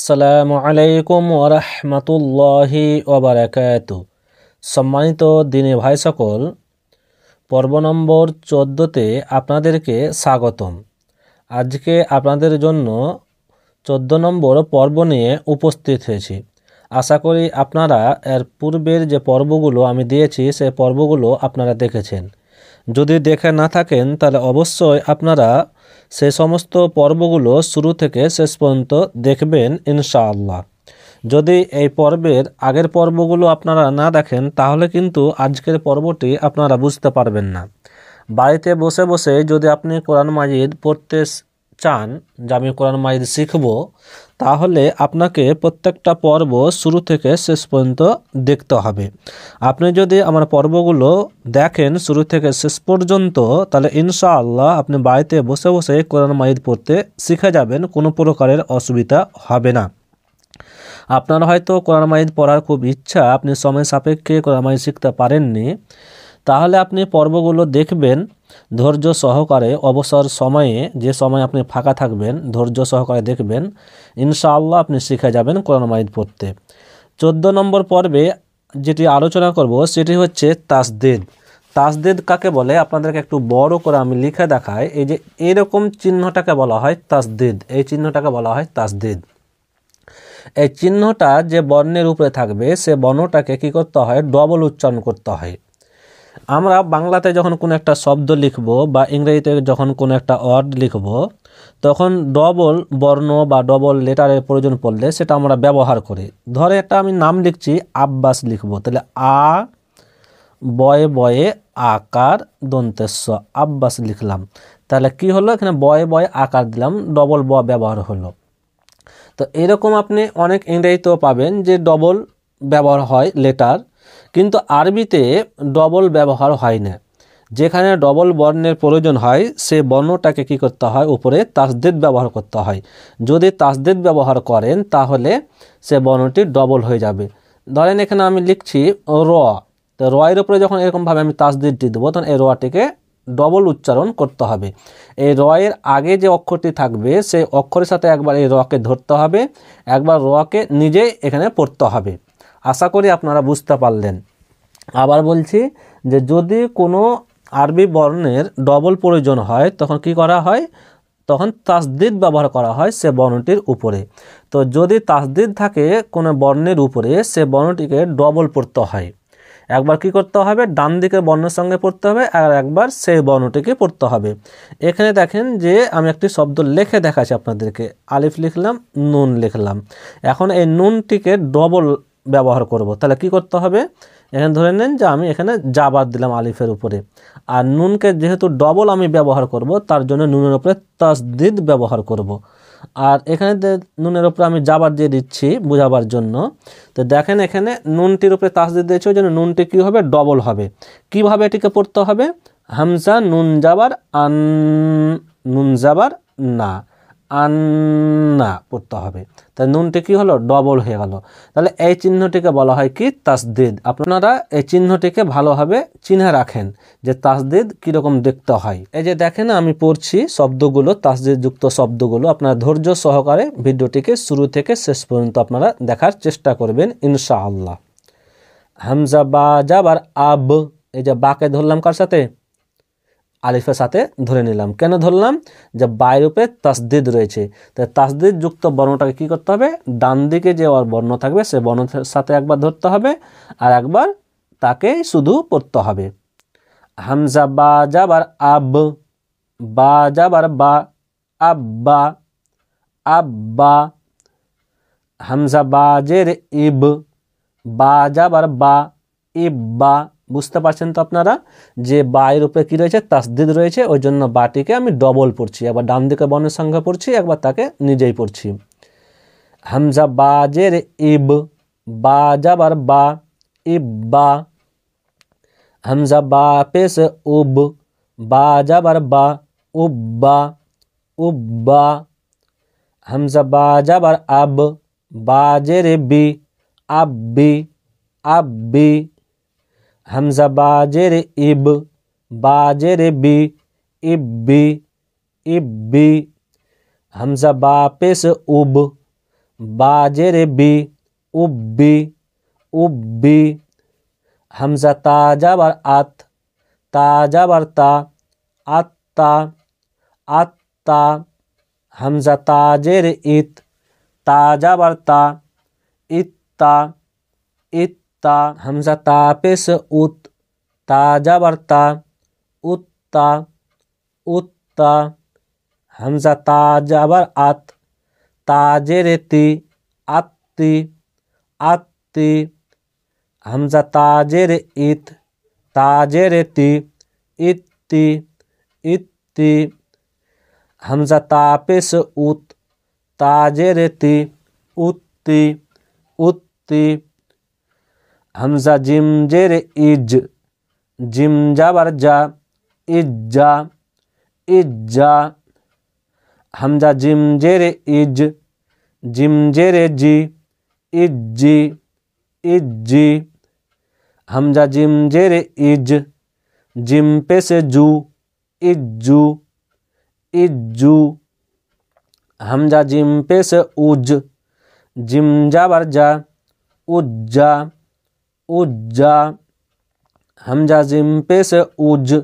আসসালামু আলাইকুম ওরহমতুল্লাহি ওবারাকাতু। সম্মানিত দিনী ভাই সকল, পর্ব নম্বর 14তে আপনাদেরকে স্বাগতম। আজকে আপনাদের জন্য 14 নম্বর পর্ব নিয়ে উপস্থিত হয়েছি। আশা করি আপনারা এর পূর্বের যে পর্বগুলো আমি দিয়েছি সেই পর্বগুলো আপনারা দেখেছেন। যদি দেখে না থাকেন তাহলে অবশ্যই আপনারা সেই সমস্ত পর্বগুলো শুরু থেকে শেষ পর্যন্ত দেখবেন ইনশাআল্লাহ। যদি এই পর্বের আগের পর্বগুলো আপনারা না দেখেন তাহলে কিন্তু আজকের পর্বটি আপনারা বুঝতে পারবেন না। বাড়িতে বসে বসে যদি আপনি কোরআন মাজিদ পড়তে চান যে আমি কোরআন মাজিদ শিখব, তাহলে আপনাকে প্রত্যেকটা পর্ব শুরু থেকে শেষ পর্যন্ত দেখতে হবে। আপনি যদি আমার পর্বগুলো দেখেন শুরু থেকে শেষ পর্যন্ত, তাহলে ইনশাআল্লাহ আপনি বাড়িতে বসে বসে কোরআন মাজিদ পড়তে শিখে যাবেন, কোনো প্রকারের অসুবিধা হবে না। আপনার হয়তো কোরআন মাজিদ পড়ার খুব ইচ্ছা, আপনি সময় সাপেক্ষে কোরআন মাজিদ শিখতে পারেননি, তাহলে আপনি পর্বগুলো দেখবেন ধৈর্য সহকারে। অবসর সময়ে যে সময় আপনি ফাঁকা থাকবেন ধৈর্য সহকারে দেখবেন, ইনশাআল্লাহ আপনি শিখে যাবেন কোরআন মাজিদ পড়তে। 14 নম্বর পর্বে যেটি আলোচনা করব সেটি হচ্ছে তাসদিদ। তাসদিদ কাকে বলে আপনাদেরকে একটু বড় করে আমি লিখে দেখাই। এই যে এরকম চিহ্নটাকে বলা হয় তাসদিদ, এই চিহ্নটাকে বলা হয় তাসদিদ। এই চিহ্নটা যে বর্ণের উপরে থাকবে সে বর্ণটাকে কি করতে হয়, ডবল উচ্চারণ করতে হয়। আমরা বাংলাতে যখন কোনো একটা শব্দ লিখব বা ইংরেজিতে যখন কোনো একটা ওয়ার্ড লিখব, তখন ডবল বর্ণ বা ডবল লেটারের প্রয়োজন পড়লে সেটা আমরা ব্যবহার করি। ধরে একটা আমি নাম লিখছি আব্বাস লিখব, তাহলে আ বয়ে বয়ে আকার দন্তেস্ব আব্বাস লিখলাম। তাহলে কি হলো, এখানে বয়ে বয়ে আকার দিলাম, ডবল ব ব্যবহার হলো। তো এরকম আপনি অনেক ইংরেজিতেও পাবেন যে ডবল ব্যবহার হয় লেটার, কিন্তু আরবিতে ডবল ব্যবহার হয় না। যেখানে ডবল বর্ণের প্রয়োজন হয় সে বর্ণটাকে কি করতে হয়, উপরে তাসদিদ ব্যবহার করতে হয়। যদি তাসদিদ ব্যবহার করেন তাহলে সে বর্ণটি ডবল হয়ে যাবে। ধরেন এখানে আমি লিখছি র, তো র এর উপরে যখন এরকমভাবে আমি তাসদিদটি দেবো তখন এই রটিকে ডবল উচ্চারণ করতে হবে। এই র এর আগে যে অক্ষরটি থাকবে সেই অক্ষরের সাথে একবার এই রকে ধরতে হবে, একবার রকে নিজেই এখানে পড়তে হবে। আশা করি আপনারা বুঝতে পারলেন। আবার বলছি যে যদি কোনো আরবি বর্ণের ডবল প্রয়োজন হয় তখন কি করা হয়, তখন তাসদিদ ব্যবহার করা হয় সে বর্ণটির উপরে। তো যদি তাসদিদ থাকে কোনো বর্ণের উপরে সে বর্ণটিকে ডবল পড়তে হয়। একবার কি করতে হবে, ডান দিকের বর্ণের সঙ্গে পড়তে হবে, আর একবার সেই বর্ণটিকে পড়তে হবে। এখানে দেখেন যে আমি একটি শব্দ লিখে দেখাচ্ছি আপনাদেরকে। আলিফ লিখলাম, নুন লিখলাম। এখন এই নুনটিকে ডবল ব্যবহার করব, তাহলে কি করতে হবে, এখানে ধরে নেন যে আমি এখানে জাবার দিলাম আলিফের উপরে, আর নুনকে যেহেতু ডবল আমি ব্যবহার করব তার জন্য নুনের উপরে তাসদিদ ব্যবহার করব। আর এখানে নুনের উপরে আমি জাবার দিয়ে দিচ্ছি বোঝাবার জন্য। তো দেখেন এখানে নুনটির উপরে তাসদিদ দিয়েছে, ওই জন্য নুনটি কী হবে, ডবল হবে। কিভাবে এটিকে পড়তে হবে, হামজা নুন জাবার আন, নুন জাবার না, আন্না পড়তে হবে। তাই নুনটি কি হলো, ডবল হয়ে গেল। তাহলে এই চিহ্নটিকে বলা হয় কি, তাসদিদ। আপনারা এই চিহ্নটিকে ভালোভাবে চিনে রাখেন যে তাসদিদ কীরকম দেখতে হয়। এই যে দেখেন আমি পড়ছি শব্দগুলো, তাসদিদ যুক্ত শব্দগুলো। আপনারা ধৈর্য সহকারে ভিডিওটিকে শুরু থেকে শেষ পর্যন্ত আপনারা দেখার চেষ্টা করবেন ইনশাআল্লাহ। হামজা বা জাবার আব, এই যে বাকে ধরলাম কার সাথে, আলিফের সাথে ধরে নিলাম। কেন ধরলাম, যে বাইরের উপরে তাসদিদ রয়েছে। তাই তাসদিদ যুক্ত বর্ণটাকে কি করতে হবে, ডান দিকে যে বর্ণ থাকবে সে বর্ণের সাথে একবার ধরতে হবে, আর একবার তাকে শুধু পড়তে হবে। হামজা বা জাবার আব, বা জাবার বা, আব্বা আব্বা। হামজা বা জের ইব, বা জাবার বা, ইব্বা। বুঝতে পারছেন তো আপনারা যে বায়ের উপরে কি রয়েছে, তাসদিদ রয়েছে, ওই জন্য বাটিকে আমি ডবল পড়ছি। একবার ডান দিকে বর্ণের সঙ্গে পড়ছি, একবার তাকে নিজেই পড়ছি। হামজা বা জের ইব, বা জাবার বা, ইব্বা। হামজা বা পেশ উব, বা জাবার বা, উব্বা উব্বা। হামজা বা জাবার আব, বা জের বি, আব্বি আব্বি। হামজা বা জের ইব, বা জের বি, ইব্বি ইব্বি। হামজা বা পেশ উব, बाजेर बी उब्बी उब्बी। हमजा ताजाबर आत ताजाबर ता आत्ता आत्ता। हमजा ताजेर इत ताजाबर ता इत्ता इत्ता। हमजा तापेश उत ताजाबर ता उत्ता उत्ता। हमजा ताजाबर आत ताजेर ती आत्ती आत्ती। हमजा ताजेर इत ताजेर ती इत्ती इत्ती। हमजा तापेश उत ताजेर ती उत्ती उत्ती। हमजा जिम जेर इज जिम जाबर जा इज्जा इज्जा। हमजा जिम जेर इज जिम जेर जी इज्जी इज्जी। हमजा जिम जेर इज जिम पेश जू इज्जू इज्जू। हमजा जिम पेश उज जिम जाबर जा उज्जा उज्जा। हमजा जिम पेश उज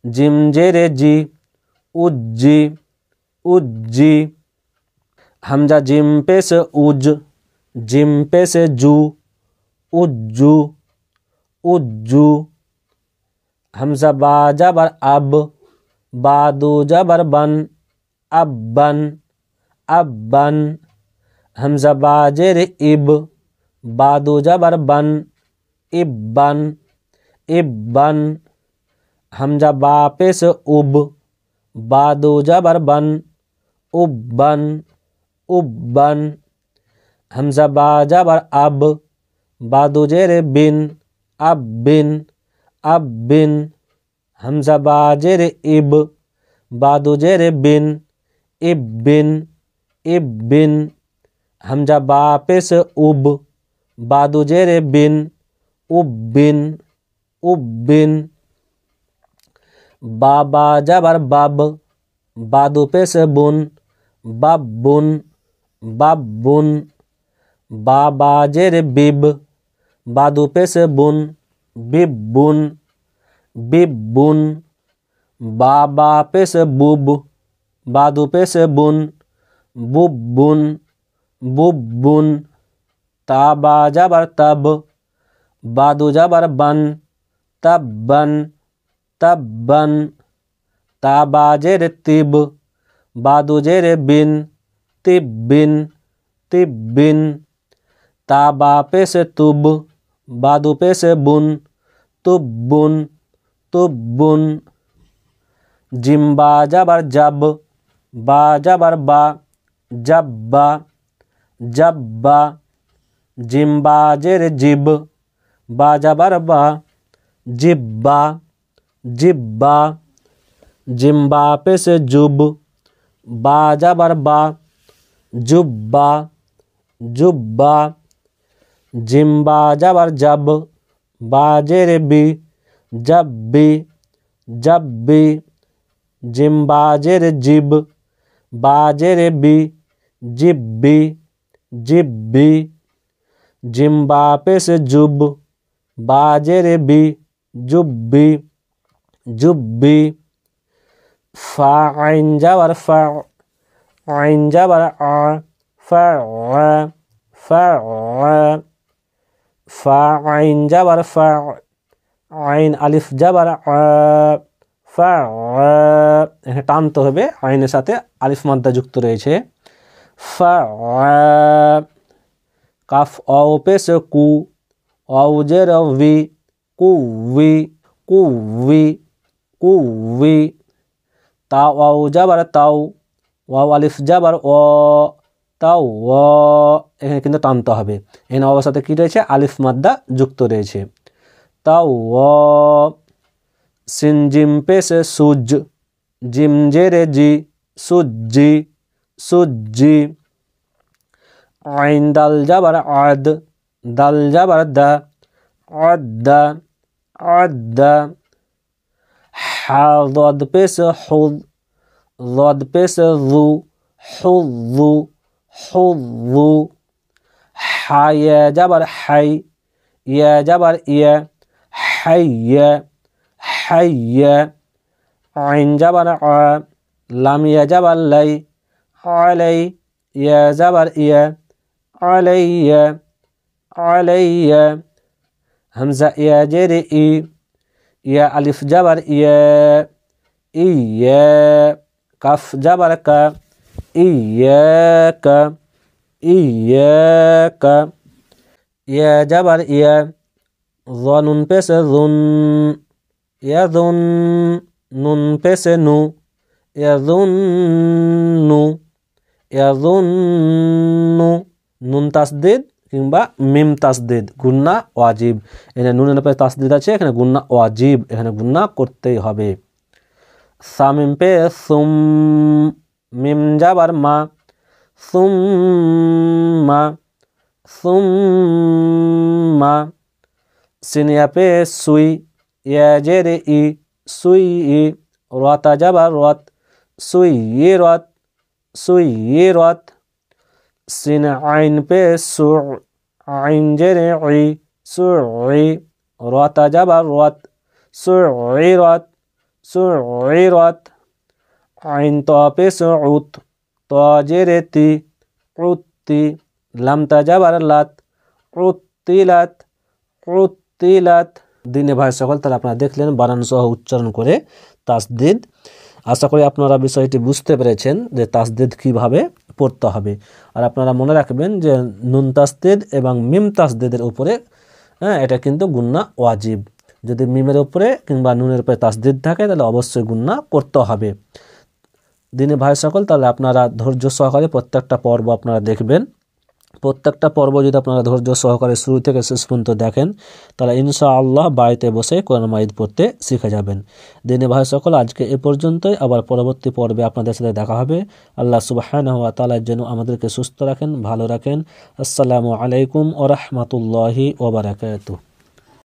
जिम जेरे जी उज्जी उज्जी। हमजा जिम पेश उज जिम पेश जू उज्जू उज्जू। हमजा बा जाबर अब बादू जाबर बन अब्बन अब्बन। हमजा बाजेर इब बादू जाबर बन इब्बन इब्बन। हमजा बापेश उब बादू जाबर बन उब्बन उब्बन। हमजा बा जाबर अब बादू जेर बिन अब्बिन अब्बिन। हमजा बाजेर इब बादू जेर बिन इब्बिन इब्बिन। हमजा बापेश उब बादू जेर बिन उब्बिन उब्बिन। बाबा जाबर बब बादू पेश बुन बब्बुन बब्बुन। बाबा जेर बिब बादू पेश बुन बिब्बुन बिब्बुन। बाबा पेश बुब बादू पेश बुन बुब्बुन बुब्बुन। ताबा जाबर तब बादू जाबर बन तब्बन तब्बन। ताबा जेर तिब बादू जेर बिन तिब्बिन तिब्बिन। ताबा पेश तुब बादू पेश बुन तुब्बुन तुब्बुन। जिम्बा जाबर जब बा जाबर बा जब्बा जब्बा। जिम्बा जेर जिब बा जाबर बा जिब्बा जिब्बा। जिम्बा पेश जुब बा जाबर बा जुब्बा जुब्बा। जिम्बा जाबर जब बा जेर बी जब्बी जब्बी। जिम्बा जेर जिब बा जेर बी जिब्बी जिब्बी। जिम्बा पेश जुब बा जेर बी जुब्बी जुब्बी। फा आइन जाबर फा आइन जाबर आ फा फा। फा आइन जाबर फा आइन আলিফ जाबर ফা। এখানে টানতে হবে, আইনের সাথে আলিফ মাদ্দা যুক্ত রয়েছে। ফা কাফ অ পেশ কু অউ জের ভি কুবি কুবি কুবি। তা অউ যাবার তাও ওয়াও আলিফ যাবার অ তাও অ। এখানে কিন্তু টানতে হবে, এখানে অবস্থাতে কি রয়েছে আলিফ মাদ্দা যুক্ত রয়েছে। তাও অ। সিন জিম পেশ সুজ জিম জেরে জি সুজি সুজি। আইন দাল যাবার আদ দাল যাবার দা আদা আদা। হা দদ পেশ হুদ দদ পেশ জু হুজু حظ حا يا جبر حي يا جبر يا حي حي عين جبر ع لام يا جبر لي علي يا جبر يا علي علي همزة يا جر إي يا ألف جبر يا إيا كاف جبر كا إياك إياك يا جبر يا ظن بس ظن يظن نون بس نو يظن يظن নুন তাসদিদ কিংবা মিম তাসদিদ গুন্না ওয়াজিব। এখানে নুনের উপরে তাসদিদ আছে, এখানে গুন্না ওয়াজিব, এখানে গুন্না করতেই হবে। সামিম পে সুম মিম জাবার মা সুম্মা সুম্মা সিনিয়া পে সুই ইয়া জেরে ই সুই ই রতা জাবার রত সুই ই রত সুই ই রত সিন আইন পে সু আইন জেরে ই সুই রতা জাবার রত সুই রত সুই রত আইন ত পে সুত ত জেরে তি উত্তি লাম তা জাবার লাত উত্তিলাত উত্তিলাত। দিনে ভাই সকল, তাহলে আপনারা দেখলেন বানান সহ উচ্চারণ করে তাসদিদ। আশা করি আপনারা বিষয়টি বুঝতে পেরেছেন যে তাসদিদ কিভাবে পড়তে হবে। আর আপনারা মনে রাখবেন যে নুন তাসদিদ এবং মিম তাসদিদের উপরে এটা কিন্তু গুন্না ওয়াজিব। যদি মিমের উপরে কিংবা নুনের উপরে তাসদিদ থাকে তাহলে অবশ্যই গুন্না করতে হবে। দিনে ভাই সকল, তাহলে আপনারা ধৈর্য সহকারে প্রত্যেকটা পর্ব আপনারা দেখবেন। প্রত্যেকটা পর্ব যদি আপনারা ধৈর্য সহকারে শুরু থেকে শেষ পর্যন্ত দেখেন তাহলে ইনশাআল্লাহ বাড়িতে বসে কোরআন মাজিদ পড়তে শিখে যাবেন। দিনে ভাই সকল, আজকে এ পর্যন্তই। আবার পরবর্তী পর্বে আপনাদের সাথে দেখা হবে। আল্লাহ সুবহানাহু ওয়া তাআলা যেন আমাদেরকে সুস্থ রাখেন, ভালো রাখেন। আসসালামু আলাইকুম ওয়া রাহমাতুল্লাহি ওয়া বারাকাতুহু।